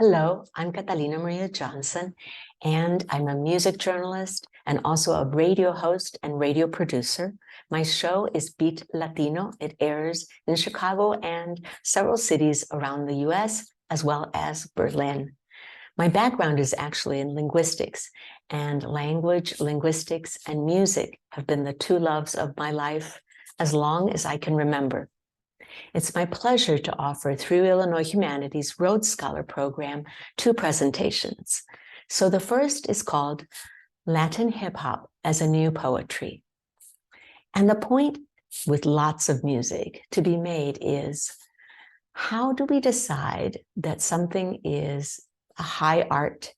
Hello, I'm Catalina Maria Johnson, and I'm a music journalist and also a radio host and radio producer. My show is Beat Latino. It airs in Chicago and several cities around the US, as well as Berlin. My background is actually in linguistics, and language, linguistics, and music have been the two loves of my life as long as I can remember. It's my pleasure to offer through Illinois Humanities Rhodes Scholar Program 2 presentations. So the first is called Latin Hip Hop as a New Poetry. And the point with lots of music to be made is, how do we decide that something is a high art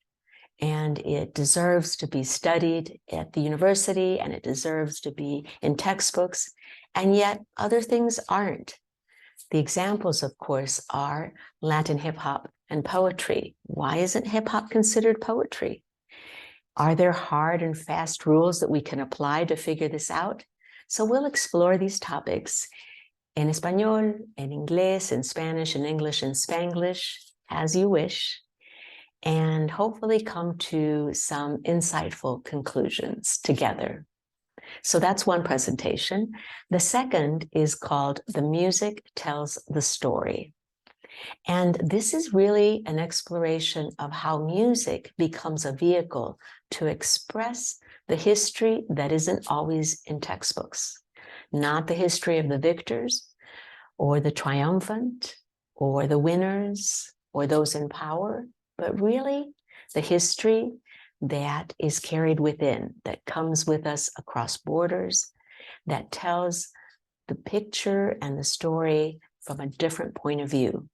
and it deserves to be studied at the university and it deserves to be in textbooks, and yet other things aren't? The examples, of course, are Latin hip hop and poetry. Why isn't hip hop considered poetry? Are there hard and fast rules that we can apply to figure this out? So we'll explore these topics in Español, in Inglés, in Spanish, in English, in Spanglish, as you wish, and hopefully come to some insightful conclusions together. So that's one presentation. The second is called The Music Tells the Story. And this is really an exploration of how music becomes a vehicle to express the history that isn't always in textbooks. Not the history of the victors, or the triumphant, or the winners, or those in power, but really the history that is carried within, that comes with us across borders, that tells the picture and the story from a different point of view.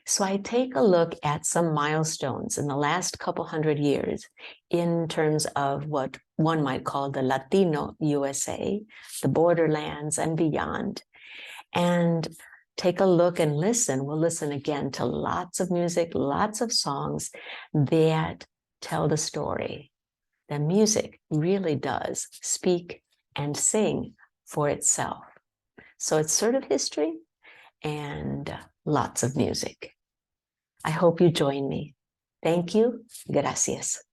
So I take a look at some milestones in the last couple hundred years in terms of what one might call the Latino USA, the borderlands and beyond, and take a look and listen. We'll listen again to lots of music, lots of songs that tell the story. The music really does speak and sing for itself. So it's sort of history and lots of music. I hope you join me. Thank you. Gracias.